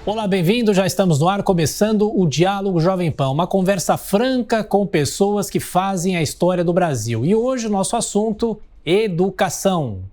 Olá, bem-vindo. Já estamos no ar, começando o Diálogo Jovem Pan, uma conversa franca com pessoas que fazem a história do Brasil. E hoje o nosso assunto, educação.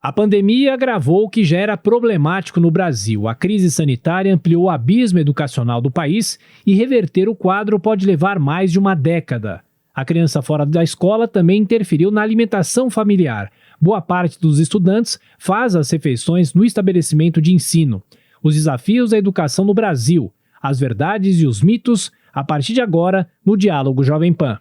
A pandemia agravou o que já era problemático no Brasil. A crise sanitária ampliou o abismo educacional do país e reverter o quadro pode levar mais de uma década. A criança fora da escola também interferiu na alimentação familiar. Boa parte dos estudantes faz as refeições no estabelecimento de ensino. Os desafios da educação no Brasil, as verdades e os mitos, a partir de agora, no Diálogo Jovem Pan.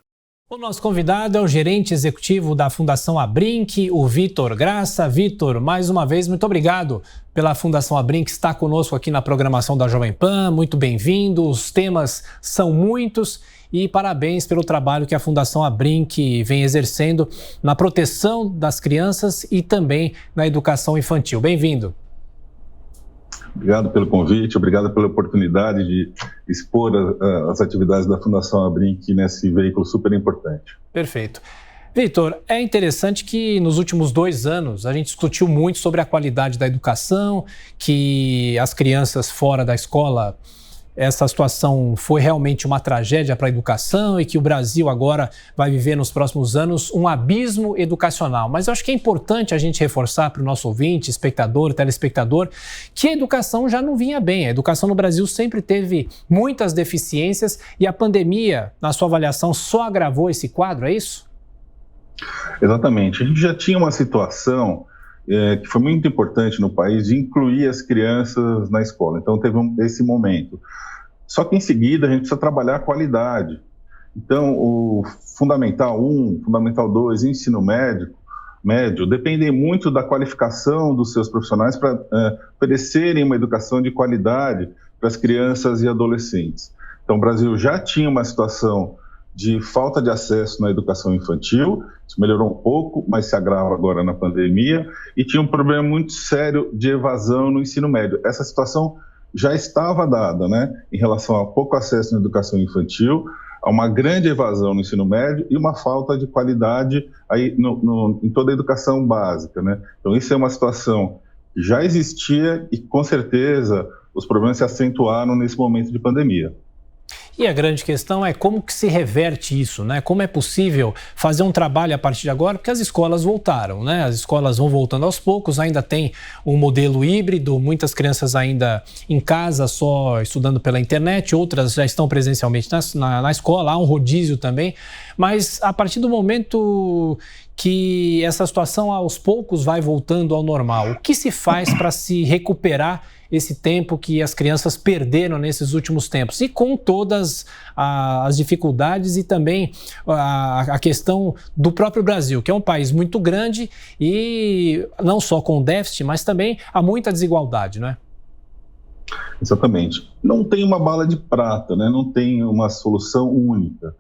O nosso convidado é o gerente executivo da Fundação Abrinq, o Vitor Graça. Vitor, mais uma vez, muito obrigado pela Fundação Abrinq estar conosco aqui na programação da Jovem Pan. Muito bem-vindo, os temas são muitos e parabéns pelo trabalho que a Fundação Abrinq vem exercendo na proteção das crianças e também na educação infantil. Bem-vindo. Obrigado pelo convite, obrigado pela oportunidade de expor as atividades da Fundação Abrinq nesse veículo super importante. Perfeito. Vitor, é interessante que nos últimos 2 anos a gente discutiu muito sobre a qualidade da educação, que as crianças fora da escola, essa situação foi realmente uma tragédia para a educação e que o Brasil agora vai viver nos próximos anos um abismo educacional. Mas eu acho que é importante a gente reforçar para o nosso ouvinte, espectador, telespectador, que a educação já não vinha bem. A educação no Brasil sempre teve muitas deficiências e a pandemia, na sua avaliação, só agravou esse quadro, é isso? Exatamente. A gente já tinha uma situação que foi muito importante no país de incluir as crianças na escola. Então teve esse momento. Só que em seguida a gente precisa trabalhar a qualidade. Então o Fundamental 1, Fundamental 2, ensino médio dependem muito da qualificação dos seus profissionais para oferecerem uma educação de qualidade para as crianças e adolescentes. Então o Brasil já tinha uma situação de falta de acesso na educação infantil, isso melhorou um pouco, mas se agrava agora na pandemia, e tinha um problema muito sério de evasão no ensino médio. Essa situação já estava dada, né, em relação a pouco acesso na educação infantil, a uma grande evasão no ensino médio e uma falta de qualidade aí em toda a educação básica, né? Então isso é uma situação que já existia e com certeza os problemas se acentuaram nesse momento de pandemia. E a grande questão é como que se reverte isso, né? Como é possível fazer um trabalho a partir de agora, porque as escolas voltaram, né? As escolas vão voltando aos poucos, ainda tem um modelo híbrido, muitas crianças ainda em casa só estudando pela internet, outras já estão presencialmente na escola, há um rodízio também, mas a partir do momento que essa situação aos poucos vai voltando ao normal, o que se faz para se recuperar esse tempo que as crianças perderam nesses últimos tempos e com todas as dificuldades e também a questão do próprio Brasil, que é um país muito grande e não só com déficit, mas também há muita desigualdade, não é? Exatamente. Não tem uma bala de prata, né? Não tem uma solução única.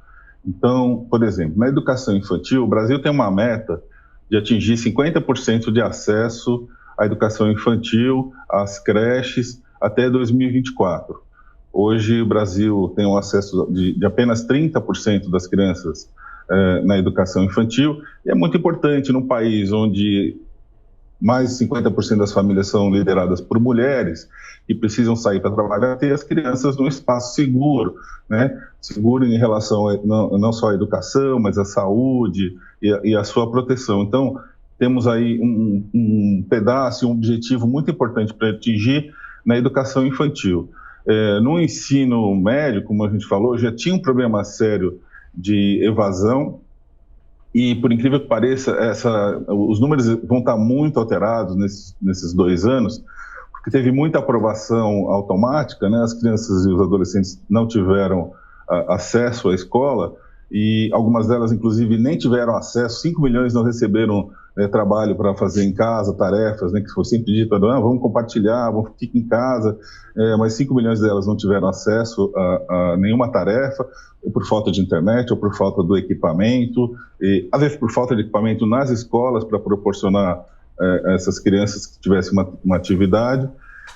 Então, por exemplo, na educação infantil, o Brasil tem uma meta de atingir 50% de acesso à educação infantil, às creches, até 2024. Hoje, o Brasil tem um acesso de apenas 30% das crianças na educação infantil, e é muito importante num país onde mais de 50% das famílias são lideradas por mulheres que precisam sair para trabalhar, ter as crianças num espaço seguro, né? Seguro em relação não só à educação, mas à saúde e à sua proteção. Então, temos aí um pedaço, um objetivo muito importante para atingir na educação infantil. No ensino médio, como a gente falou, já tinha um problema sério de evasão e, por incrível que pareça, os números vão estar muito alterados nesses 2 anos, porque teve muita aprovação automática, né? As crianças e os adolescentes não tiveram acesso à escola e algumas delas, inclusive, nem tiveram acesso. 5 milhões não receberam trabalho para fazer em casa, tarefas, né, que foi sempre dito, vamos compartilhar, ficar em casa, mas 5 milhões delas não tiveram acesso a nenhuma tarefa, ou por falta de internet, ou por falta do equipamento, e às vezes por falta de equipamento nas escolas para proporcionar a essas crianças que tivessem uma atividade,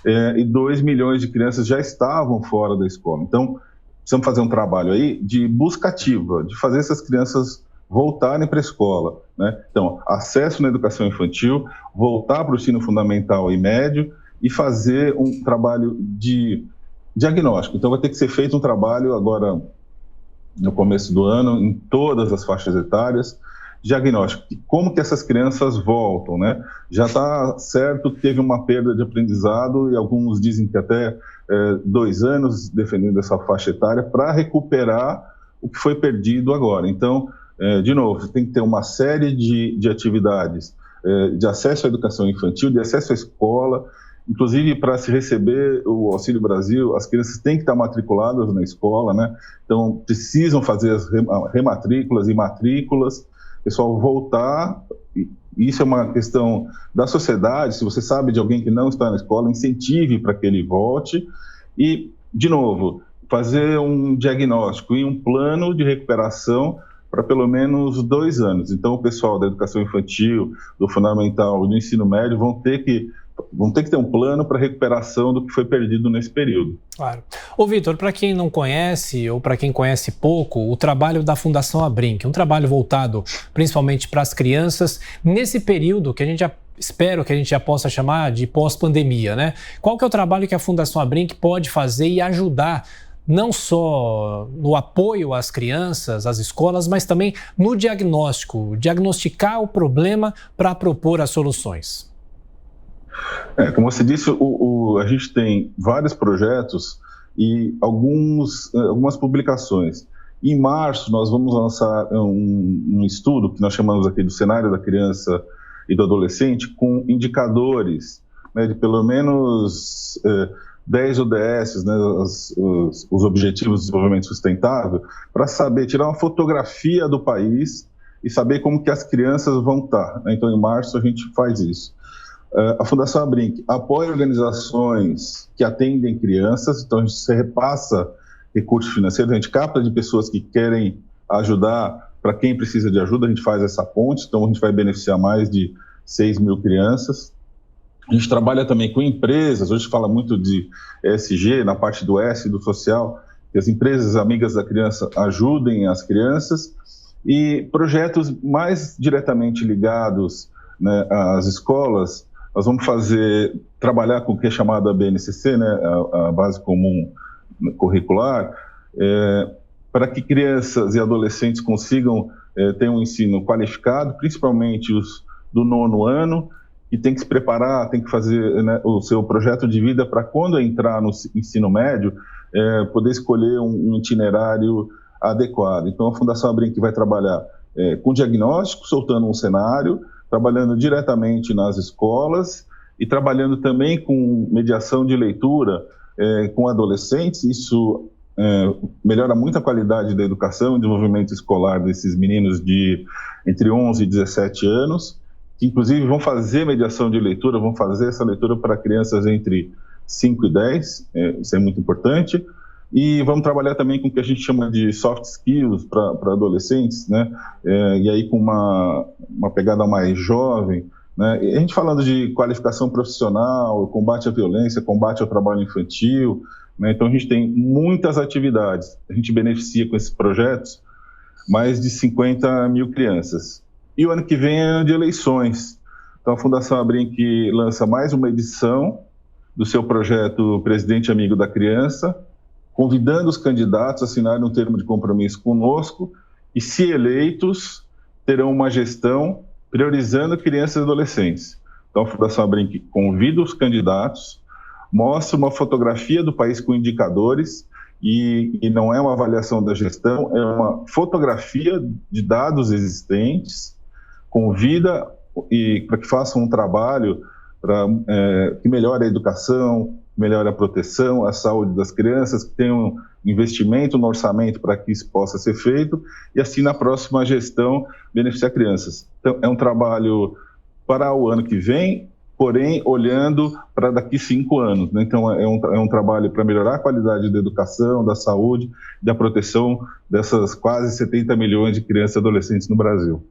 e 2 milhões de crianças já estavam fora da escola. Então, precisamos fazer um trabalho aí de busca ativa, de fazer essas crianças voltarem para a escola, né? Então, acesso na educação infantil, voltar para o ensino fundamental e médio e fazer um trabalho de diagnóstico. Então vai ter que ser feito um trabalho agora no começo do ano em todas as faixas etárias, diagnóstico, como que essas crianças voltam, né? Já está certo que teve uma perda de aprendizado e alguns dizem que até 2 anos, defendendo essa faixa etária, para recuperar o que foi perdido agora. Então, de novo, tem que ter uma série de atividades de acesso à educação infantil, de acesso à escola, inclusive para se receber o Auxílio Brasil, as crianças têm que estar matriculadas na escola, né? Então precisam fazer as rematrículas e matrículas, o pessoal voltar. Isso é uma questão da sociedade. Se você sabe de alguém que não está na escola, incentive para que ele volte e, de novo, fazer um diagnóstico e um plano de recuperação para pelo menos 2 anos. Então o pessoal da educação infantil, do fundamental, do ensino médio vão ter que ter um plano para recuperação do que foi perdido nesse período. Claro. Ô Vitor, para quem não conhece ou para quem conhece pouco, o trabalho da Fundação Abrinq, um trabalho voltado principalmente para as crianças, nesse período que a gente espero que a gente já possa chamar de pós-pandemia, né? Qual que é o trabalho que a Fundação Abrinq pode fazer e ajudar não só no apoio às crianças, às escolas, mas também no diagnóstico, diagnosticar o problema para propor as soluções? Como você disse, a gente tem vários projetos e algumas publicações. Em março, nós vamos lançar um estudo que nós chamamos aqui do cenário da criança e do adolescente, com indicadores, né, de pelo menos 10 ODS, né, os Objetivos de Desenvolvimento Sustentável, para saber, tirar uma fotografia do país e saber como que as crianças vão estar. Né? Então, em março, a gente faz isso. A Fundação Abrinq apoia organizações que atendem crianças, então a gente repassa recursos financeiros, a gente capta de pessoas que querem ajudar, para quem precisa de ajuda, a gente faz essa ponte, então a gente vai beneficiar mais de 6 mil crianças. A gente trabalha também com empresas, hoje fala muito de ESG, na parte do S, do social, que as empresas amigas da criança ajudem as crianças, e projetos mais diretamente ligados, né, às escolas. Nós vamos trabalhar com o que é chamado a BNCC, né, a Base Comum Curricular, para que crianças e adolescentes consigam ter um ensino qualificado, principalmente os do 9º ano, e tem que se preparar, tem que fazer, né, o seu projeto de vida para quando entrar no ensino médio, poder escolher um itinerário adequado. Então a Fundação Abrinq vai trabalhar com diagnóstico, soltando um cenário, trabalhando diretamente nas escolas e trabalhando também com mediação de leitura com adolescentes. Isso melhora muito a qualidade da educação e desenvolvimento escolar desses meninos de entre 11 e 17 anos, que inclusive vão fazer mediação de leitura, vão fazer essa leitura para crianças entre 5 e 10, isso é muito importante. E vamos trabalhar também com o que a gente chama de soft skills para adolescentes, né? E aí com uma pegada mais jovem, né? E a gente falando de qualificação profissional, combate à violência, combate ao trabalho infantil, né? Então a gente tem muitas atividades. A gente beneficia com esses projetos mais de 50 mil crianças. E o ano que vem é ano de eleições. Então a Fundação Abrinq lança mais uma edição do seu projeto Presidente Amigo da Criança, convidando os candidatos a assinarem um termo de compromisso conosco e, se eleitos, terão uma gestão priorizando crianças e adolescentes. Então, a Fundação Abrinq convida os candidatos, mostra uma fotografia do país com indicadores e não é uma avaliação da gestão, é uma fotografia de dados existentes, convida para que façam um trabalho que melhore a educação, melhore a proteção, a saúde das crianças, que tenham investimento no orçamento para que isso possa ser feito e assim na próxima gestão beneficiar crianças. Então é um trabalho para o ano que vem, porém olhando para daqui 5 anos, né? Então é um trabalho para melhorar a qualidade da educação, da saúde, da proteção dessas quase 70 milhões de crianças e adolescentes no Brasil.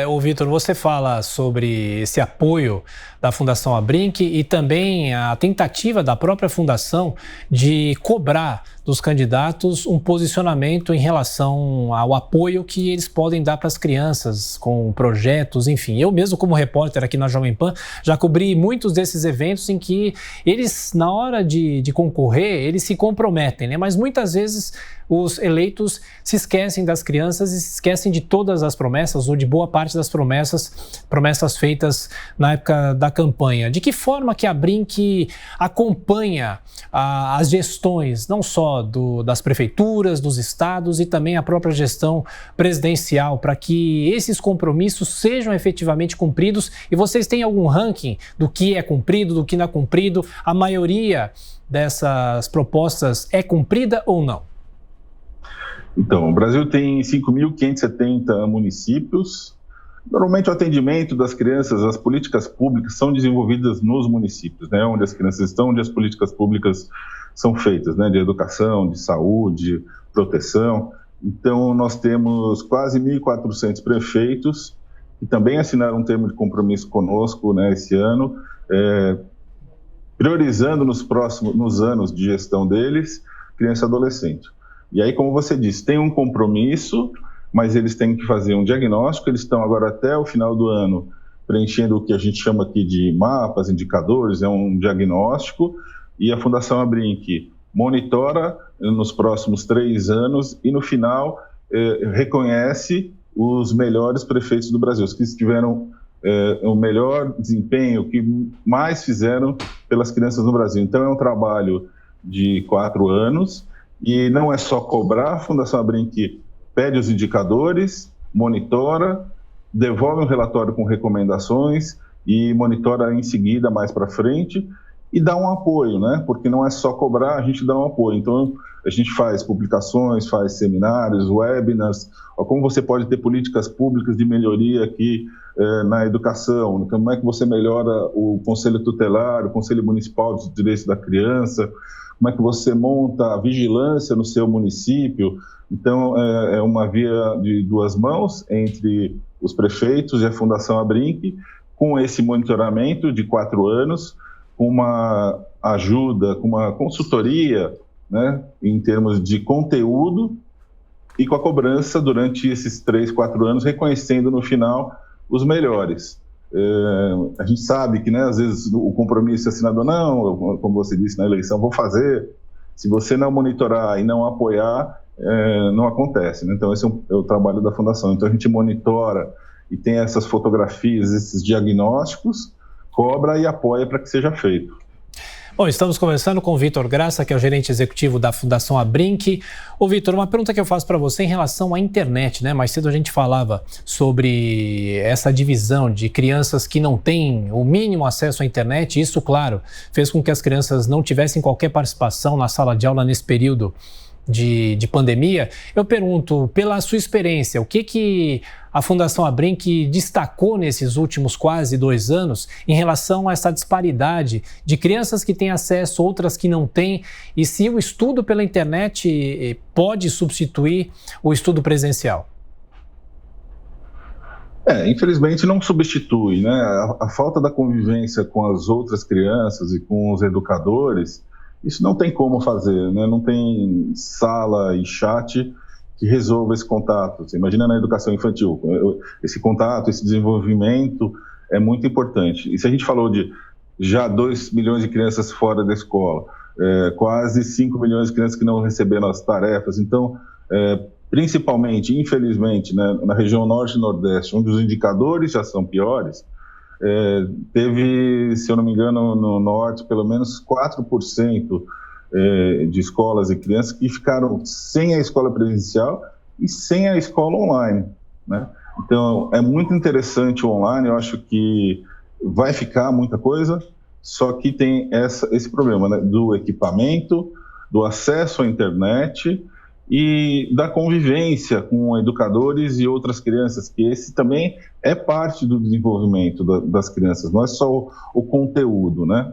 Ô Vitor, você fala sobre esse apoio da Fundação Abrinq e também a tentativa da própria Fundação de cobrar dos candidatos um posicionamento em relação ao apoio que eles podem dar para as crianças com projetos, enfim. Eu mesmo, como repórter aqui na Jovem Pan, já cobri muitos desses eventos em que eles, na hora de concorrer, eles se comprometem, né? Mas muitas vezes os eleitos se esquecem das crianças e se esquecem de todas as promessas ou de boa parte das promessas feitas na época da campanha. De que forma que a Abrinq acompanha as gestões, não só das prefeituras, dos estados e também a própria gestão presidencial, para que esses compromissos sejam efetivamente cumpridos? E vocês têm algum ranking do que é cumprido, do que não é cumprido? A maioria dessas propostas é cumprida ou não? Então, o Brasil tem 5.570 municípios. Normalmente o atendimento das crianças, as políticas públicas são desenvolvidas nos municípios, né, onde as crianças estão, onde as políticas públicas são feitas, né, de educação, de saúde, proteção. Então, nós temos quase 1.400 prefeitos que também assinaram um termo de compromisso conosco, né, esse ano, priorizando nos anos de gestão deles, criança e adolescente. E aí, como você disse, tem um compromisso, mas eles têm que fazer um diagnóstico. Eles estão agora até o final do ano preenchendo o que a gente chama aqui de mapas, indicadores, é um diagnóstico, e a Fundação Abrinq monitora nos próximos 3 anos e no final reconhece os melhores prefeitos do Brasil, os que tiveram o melhor desempenho, que mais fizeram pelas crianças no Brasil. Então é um trabalho de 4 anos, e não é só cobrar. A Fundação Abrinq pede os indicadores, monitora, devolve um relatório com recomendações e monitora em seguida, mais para frente, e dá um apoio, né? Porque não é só cobrar, a gente dá um apoio. Então, a gente faz publicações, faz seminários, webinars, como você pode ter políticas públicas de melhoria aqui na educação, como é que você melhora o Conselho Tutelar, o Conselho Municipal dos Direitos da Criança, como é que você monta a vigilância no seu município. Então, é uma via de 2 mãos entre os prefeitos e a Fundação Abrinq, com esse monitoramento de 4 anos, com uma ajuda, com uma consultoria, né, em termos de conteúdo, e com a cobrança durante esses 3, 4 anos, reconhecendo no final os melhores. A gente sabe que, né, às vezes o compromisso é assinado, não, como você disse na eleição, vou fazer. Se você não monitorar e não apoiar, não acontece, né? Então esse é o trabalho da Fundação. Então a gente monitora e tem essas fotografias, esses diagnósticos, cobra e apoia para que seja feito. Bom, estamos conversando com o Vitor Graça, que é o gerente executivo da Fundação Abrinq. Ô Vitor, uma pergunta que eu faço para você em relação à internet, né? Mais cedo a gente falava sobre essa divisão de crianças que não têm o mínimo acesso à internet. Isso, claro, fez com que as crianças não tivessem qualquer participação na sala de aula nesse período de pandemia. Eu pergunto, pela sua experiência, o que a Fundação Abrinq destacou nesses últimos quase 2 anos em relação a essa disparidade de crianças que têm acesso, outras que não têm, e se o estudo pela internet pode substituir o estudo presencial? Infelizmente não substitui, né? A falta da convivência com as outras crianças e com os educadores, isso não tem como fazer, né? Não tem sala e chat que resolva esse contato. Você imagina na educação infantil, esse contato, esse desenvolvimento é muito importante. E se a gente falou de já 2 milhões de crianças fora da escola, quase 5 milhões de crianças que não receberam as tarefas, então, principalmente, infelizmente, né, na região norte e nordeste, onde os indicadores já são piores, teve, se eu não me engano, no norte, pelo menos 4% de escolas e crianças que ficaram sem a escola presencial e sem a escola online, né? Então, é muito interessante o online, eu acho que vai ficar muita coisa, só que tem esse problema, né, do equipamento, do acesso à internet e da convivência com educadores e outras crianças, que esse também é parte do desenvolvimento das crianças, não é só o conteúdo, né?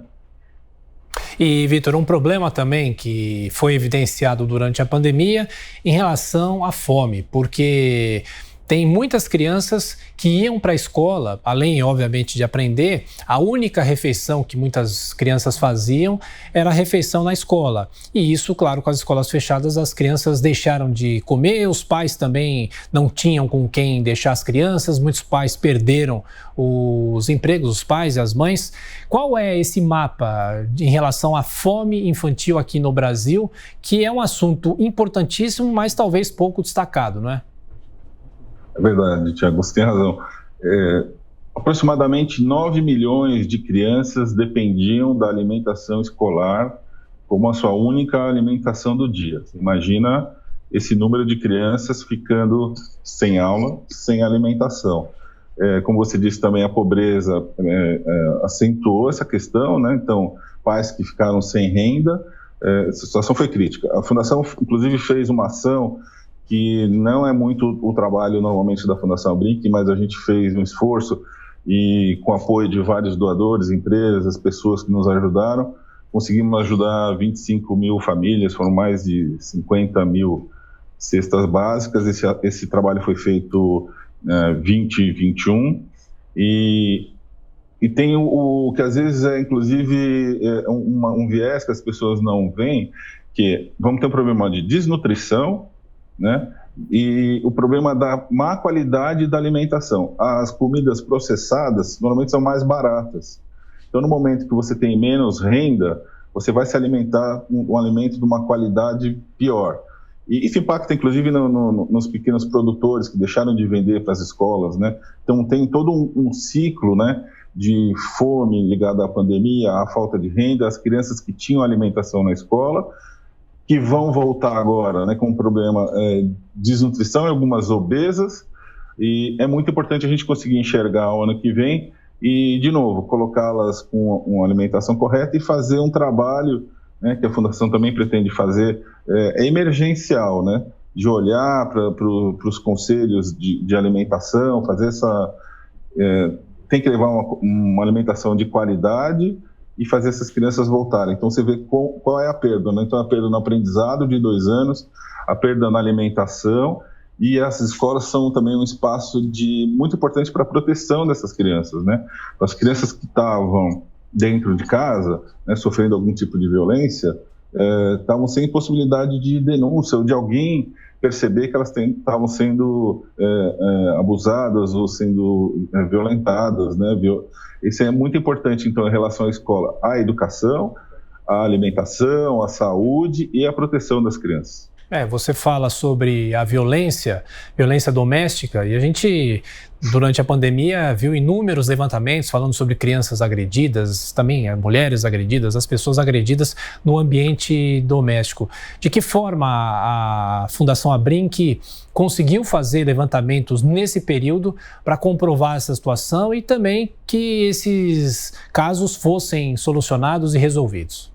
E, Vitor, um problema também que foi evidenciado durante a pandemia em relação à fome, porque tem muitas crianças que iam para a escola, além, obviamente, de aprender, a única refeição que muitas crianças faziam era a refeição na escola. E isso, claro, com as escolas fechadas, as crianças deixaram de comer, os pais também não tinham com quem deixar as crianças, muitos pais perderam os empregos, os pais e as mães. Qual é esse mapa em relação à fome infantil aqui no Brasil, que é um assunto importantíssimo, mas talvez pouco destacado, não é? É verdade, Tiago, você tem razão. Aproximadamente 9 milhões de crianças dependiam da alimentação escolar como a sua única alimentação do dia. Você imagina esse número de crianças ficando sem aula, sem alimentação. Como você disse também, a pobreza acentuou essa questão, né? Então, pais que ficaram sem renda, essa situação foi crítica. A Fundação, inclusive, fez uma ação que não é muito o trabalho normalmente da Fundação Abrinq, mas a gente fez um esforço e com apoio de vários doadores, empresas, pessoas que nos ajudaram, conseguimos ajudar 25 mil famílias, foram mais de 50 mil cestas básicas. Esse trabalho foi feito 2021 e tem o que às vezes é inclusive um viés que as pessoas não veem, que vamos ter um problema de desnutrição, né? E o problema da má qualidade da alimentação. As comidas processadas normalmente são mais baratas. Então, no momento que você tem menos renda, você vai se alimentar com um alimento de uma qualidade pior. E isso impacta, inclusive, nos pequenos produtores que deixaram de vender para as escolas, né? Então, tem todo um ciclo, né, de fome ligada à pandemia, à falta de renda, as crianças que tinham alimentação na escola, que vão voltar agora, né, com um problema de desnutrição e algumas obesas, e é muito importante a gente conseguir enxergar o ano que vem e, de novo, colocá-las com uma alimentação correta e fazer um trabalho, né, que a Fundação também pretende fazer, emergencial, né, de olhar para os conselhos de alimentação, fazer tem que levar uma alimentação de qualidade e fazer essas crianças voltarem. Então, você vê qual é a perda, né? Então, a perda no aprendizado de 2 anos, a perda na alimentação, e as escolas são também um espaço muito importante para a proteção dessas crianças, né? As crianças que estavam dentro de casa, né, sofrendo algum tipo de violência, estavam sem possibilidade de denúncia ou de alguém perceber que elas estavam sendo abusadas ou sendo violentadas, né? Isso é muito importante, então, em relação à escola, à educação, à alimentação, à saúde e à proteção das crianças. Você fala sobre a violência doméstica, e a gente, durante a pandemia, viu inúmeros levantamentos falando sobre crianças agredidas, também mulheres agredidas, as pessoas agredidas no ambiente doméstico. De que forma a Fundação Abrinq conseguiu fazer levantamentos nesse período para comprovar essa situação e também que esses casos fossem solucionados e resolvidos?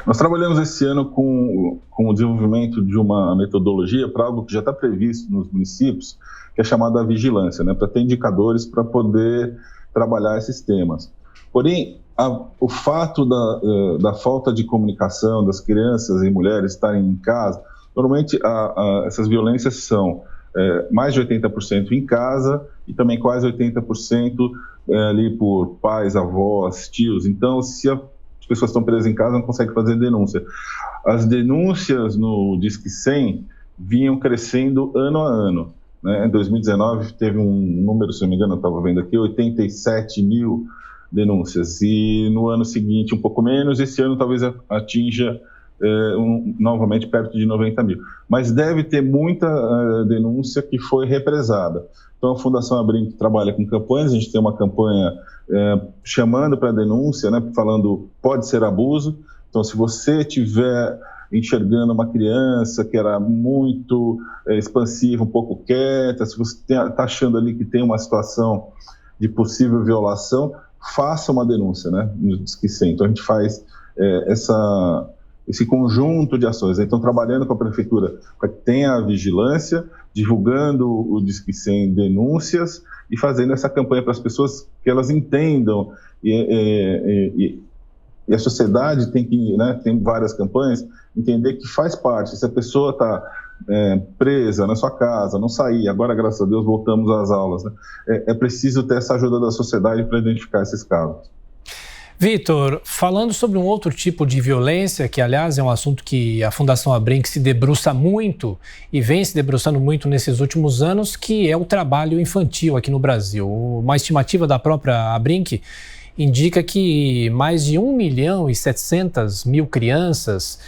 Nós trabalhamos esse ano com o desenvolvimento de uma metodologia para algo que já está previsto nos municípios, que é chamada vigilância, né, para ter indicadores para poder trabalhar esses temas. Porém, o fato da falta de comunicação das crianças e mulheres estarem em casa, normalmente essas violências são mais de 80% em casa e também quase 80% ali por pais, avós, tios. Então, se as pessoas estão presas em casa, não conseguem fazer denúncia. As denúncias no Disque 100 vinham crescendo ano a ano, né? Em 2019 teve um número, se não me engano, eu estava vendo aqui, 87 mil denúncias. E no ano seguinte um pouco menos, esse ano talvez atinja novamente perto de 90 mil. Mas deve ter muita denúncia que foi represada. Então a Fundação Abrinq trabalha com campanhas, a gente tem uma campanha chamando para denúncia, né, falando pode ser abuso. Então, se você estiver enxergando uma criança que era muito expansiva, um pouco quieta, se você está achando ali que tem uma situação de possível violação, faça uma denúncia, né, no Disque 100. Então, a gente faz esse conjunto de ações. Então, trabalhando com a Prefeitura para que tenha a vigilância, divulgando o Disque 100 denúncias e fazendo essa campanha para as pessoas que elas entendam. E a sociedade tem que, né, tem várias campanhas, entender que faz parte. Se a pessoa está presa na sua casa, não sair, agora, graças a Deus, voltamos às aulas, né? É preciso ter essa ajuda da sociedade para identificar esses casos. Vitor, falando sobre um outro tipo de violência, que aliás é um assunto que a Fundação Abrinq se debruça muito e vem se debruçando muito nesses últimos anos, que é o trabalho infantil aqui no Brasil. Uma estimativa da própria Abrinq indica que mais de 1.700.000 crianças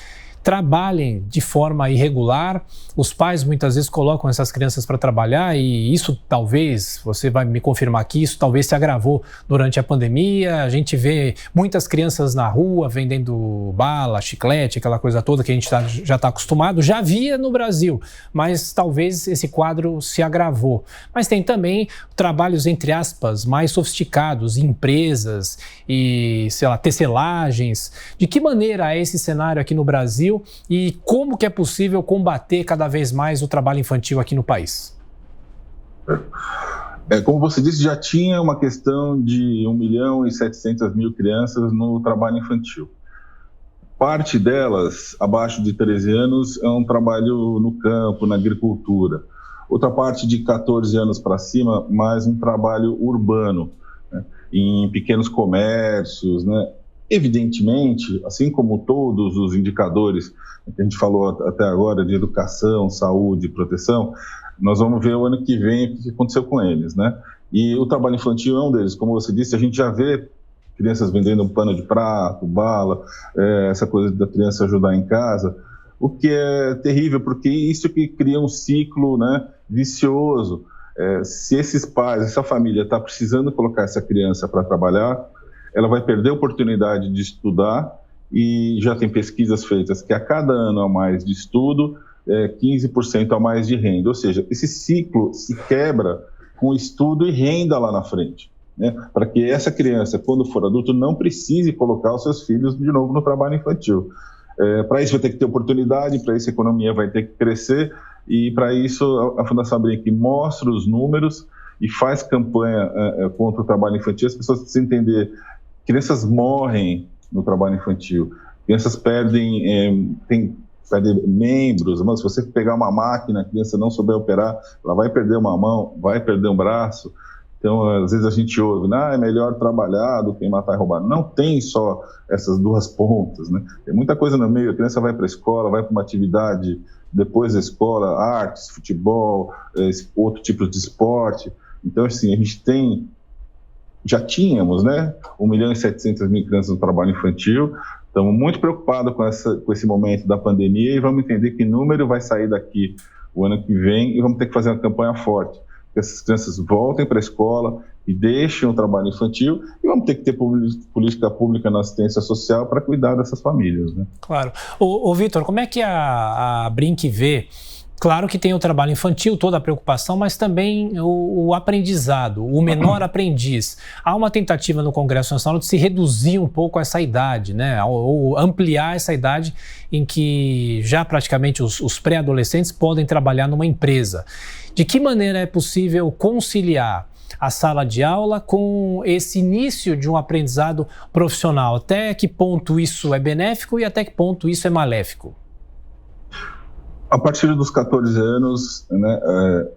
trabalhem de forma irregular. Os pais muitas vezes colocam essas crianças para trabalhar e isso talvez, você vai me confirmar que isso talvez se agravou durante a pandemia. A gente vê muitas crianças na rua vendendo bala, chiclete, aquela coisa toda que a gente já está acostumado. Já havia no Brasil, mas talvez esse quadro se agravou. Mas tem também trabalhos, entre aspas, mais sofisticados, empresas e, sei lá, tecelagens. De que maneira é esse cenário aqui no Brasil? E como que é possível combater cada vez mais o trabalho infantil aqui no país? Como você disse, já tinha uma questão de 1.700.000 crianças no trabalho infantil. Parte delas, abaixo de 13 anos, é um trabalho no campo, na agricultura. Outra parte de 14 anos para cima, mais um trabalho urbano, né, em pequenos comércios, né? Evidentemente, assim como todos os indicadores que a gente falou até agora de educação, saúde, proteção, nós vamos ver o ano que vem o que aconteceu com eles, né? E o trabalho infantil é um deles. Como você disse, a gente já vê crianças vendendo um pano de prato, bala, essa coisa da criança ajudar em casa, o que é terrível, porque isso que cria um ciclo, né, vicioso. Se esses pais, essa família está precisando colocar essa criança para trabalhar, ela vai perder a oportunidade de estudar e já tem pesquisas feitas que a cada ano a mais de estudo, 15% a mais de renda. Ou seja, esse ciclo se quebra com estudo e renda lá na frente, né? Para que essa criança, quando for adulto, não precise colocar os seus filhos de novo no trabalho infantil. Para isso vai ter que ter oportunidade, para isso a economia vai ter que crescer e para isso a Fundação Abrinq mostra os números e faz campanha contra o trabalho infantil. As pessoas precisam entender: crianças morrem no trabalho infantil, crianças perdem membros. Mas se você pegar uma máquina, a criança não souber operar, ela vai perder uma mão, vai perder um braço. Então, às vezes a gente ouve, é melhor trabalhar do que matar e roubar. Não tem só essas duas pontas, né? Tem muita coisa no meio. A criança vai para a escola, vai para uma atividade depois da escola, artes, futebol, outro tipo de esporte. Então, assim, a gente já tínhamos, né, 1.700.000 crianças no trabalho infantil. Estamos muito preocupados com esse momento da pandemia e vamos entender que número vai sair daqui o ano que vem e vamos ter que fazer uma campanha forte. Que essas crianças voltem para a escola e deixem o trabalho infantil e vamos ter que ter política pública na assistência social para cuidar dessas famílias, né? Claro. Ô Vitor, como é que a Abrinq vê? Claro que tem o trabalho infantil, toda a preocupação, mas também o aprendizado, o menor aprendiz. Há uma tentativa no Congresso Nacional de se reduzir um pouco essa idade, né? Ou ampliar essa idade em que já praticamente os pré-adolescentes podem trabalhar numa empresa. De que maneira é possível conciliar a sala de aula com esse início de um aprendizado profissional? Até que ponto isso é benéfico e até que ponto isso é maléfico? A partir dos 14 anos, né,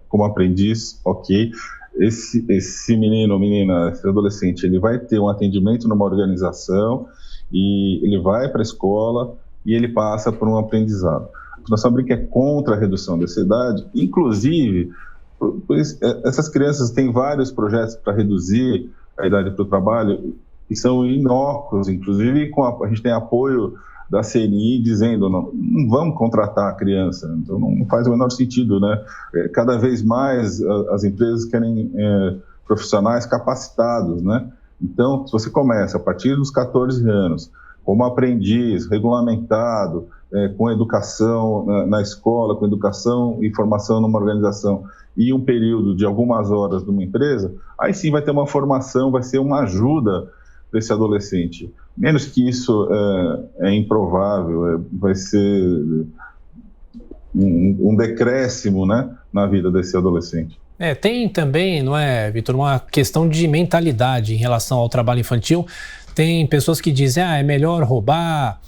como aprendiz, ok, esse menino ou menina, esse adolescente, ele vai ter um atendimento numa organização e ele vai para a escola e ele passa por um aprendizado. A Fundação Abrinq é contra a redução dessa idade, inclusive, essas crianças têm vários projetos para reduzir a idade para o trabalho e são inócuos, inclusive a gente tem apoio da CNI dizendo não vamos contratar a criança, então não faz o menor sentido, né? Cada vez mais as empresas querem profissionais capacitados, né? Então, se você começa a partir dos 14 anos, como aprendiz, regulamentado, com educação na escola, com educação e formação numa organização e um período de algumas horas numa empresa, aí sim vai ter uma formação, vai ser uma ajuda para esse adolescente. Menos que isso é improvável, vai ser um decréscimo, né, na vida desse adolescente. Tem também, não é, Vitor, uma questão de mentalidade em relação ao trabalho infantil. Tem pessoas que dizem, é melhor roubar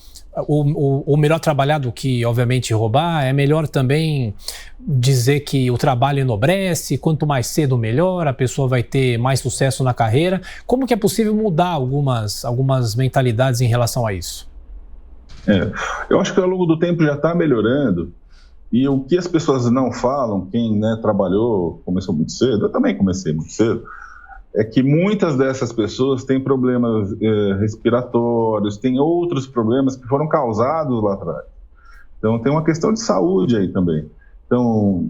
o melhor trabalhar do que, obviamente, roubar? É melhor também dizer que o trabalho enobrece, quanto mais cedo melhor, a pessoa vai ter mais sucesso na carreira? Como que é possível mudar algumas mentalidades em relação a isso? Eu acho que ao longo do tempo já está melhorando, e o que as pessoas não falam, quem trabalhou, começou muito cedo, eu também comecei muito cedo, é que muitas dessas pessoas têm problemas respiratórios, têm outros problemas que foram causados lá atrás. Então tem uma questão de saúde aí também. Então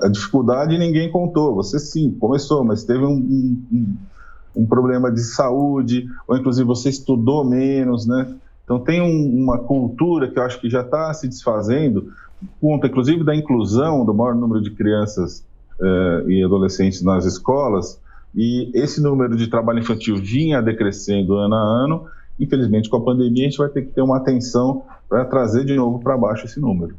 a dificuldade ninguém contou, você sim, começou, mas teve um problema de saúde, ou inclusive você estudou menos, né? Então tem uma cultura que eu acho que já está se desfazendo, conta inclusive da inclusão do maior número de crianças e adolescentes nas escolas, e esse número de trabalho infantil vinha decrescendo ano a ano. Infelizmente, com a pandemia, a gente vai ter que ter uma atenção para trazer de novo para baixo esse número.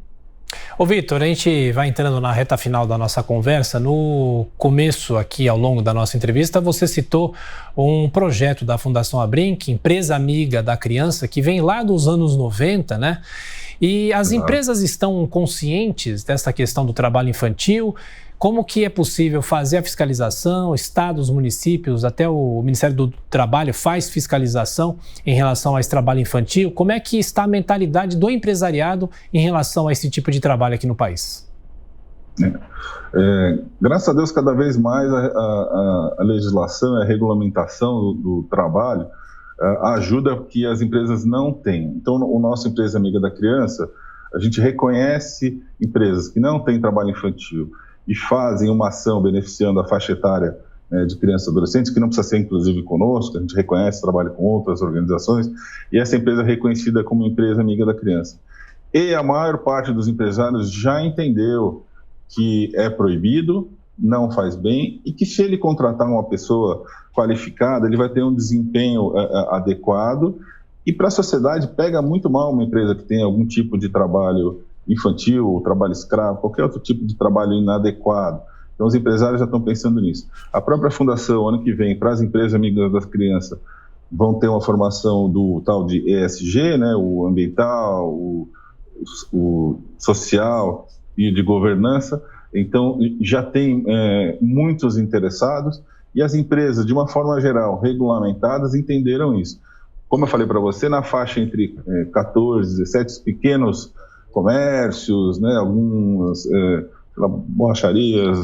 Ô Vitor, a gente vai entrando na reta final da nossa conversa. No começo aqui, ao longo da nossa entrevista, você citou um projeto da Fundação Abrinq, empresa amiga da criança, que vem lá dos anos 90, né? E as empresas estão conscientes dessa questão do trabalho infantil? Como que é possível fazer a fiscalização? Estados, municípios, até o Ministério do Trabalho faz fiscalização em relação a esse trabalho infantil. Como é que está a mentalidade do empresariado em relação a esse tipo de trabalho aqui no país? Graças a Deus, cada vez mais a legislação, a regulamentação do trabalho ajuda que as empresas não tenham. Então, o nosso Empresa Amiga da Criança, a gente reconhece empresas que não têm trabalho infantil e fazem uma ação beneficiando a faixa etária de crianças e adolescentes, que não precisa ser inclusive conosco, a gente reconhece, trabalha com outras organizações, e essa empresa é reconhecida como Empresa Amiga da Criança. E a maior parte dos empresários já entendeu que é proibido, não faz bem, e que se ele contratar uma pessoa qualificada, ele vai ter um desempenho adequado, e para a sociedade pega muito mal uma empresa que tem algum tipo de trabalho infantil, trabalho escravo, qualquer outro tipo de trabalho inadequado. Então os empresários já estão pensando nisso. A própria fundação, ano que vem, para as empresas amigas das crianças, vão ter uma formação do tal de ESG, né, o ambiental, o social e de governança. Então já tem muitos interessados, e as empresas, de uma forma geral, regulamentadas, entenderam isso. Como eu falei para você, na faixa entre 14 e 17, os pequenos comércios, né, algumas borracharias,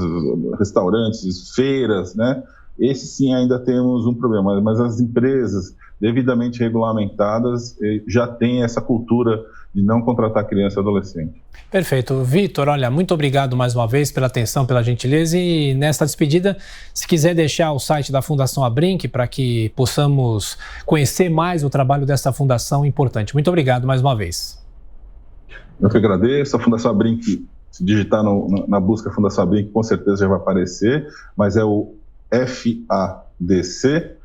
restaurantes, feiras, né, esses sim ainda temos um problema, mas as empresas devidamente regulamentadas já têm essa cultura de não contratar criança e adolescente. Perfeito. Vitor, olha, muito obrigado mais uma vez pela atenção, pela gentileza, e nesta despedida, se quiser deixar o site da Fundação Abrinq para que possamos conhecer mais o trabalho dessa fundação importante. Muito obrigado mais uma vez. Eu que agradeço. A Fundação Abrinq, se digitar na busca Fundação Abrinq, com certeza já vai aparecer, mas é o fadc.org.br.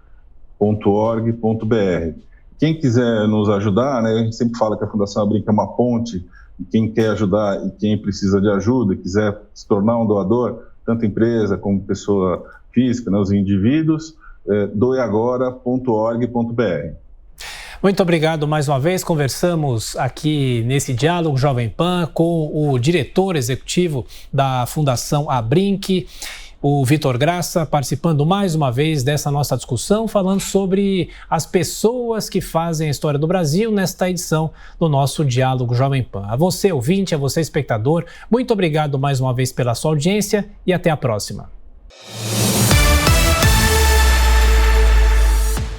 Quem quiser nos ajudar, né, a gente sempre fala que a Fundação Abrinq é uma ponte, e quem quer ajudar e quem precisa de ajuda, e quiser se tornar um doador, tanto empresa como pessoa física, né, os indivíduos, doeagora.org.br. Muito obrigado mais uma vez. Conversamos aqui nesse Diálogo Jovem Pan com o diretor executivo da Fundação Abrinq, o Vitor Graça, participando mais uma vez dessa nossa discussão, falando sobre as pessoas que fazem a história do Brasil nesta edição do nosso Diálogo Jovem Pan. A você, ouvinte, a você, espectador, muito obrigado mais uma vez pela sua audiência e até a próxima.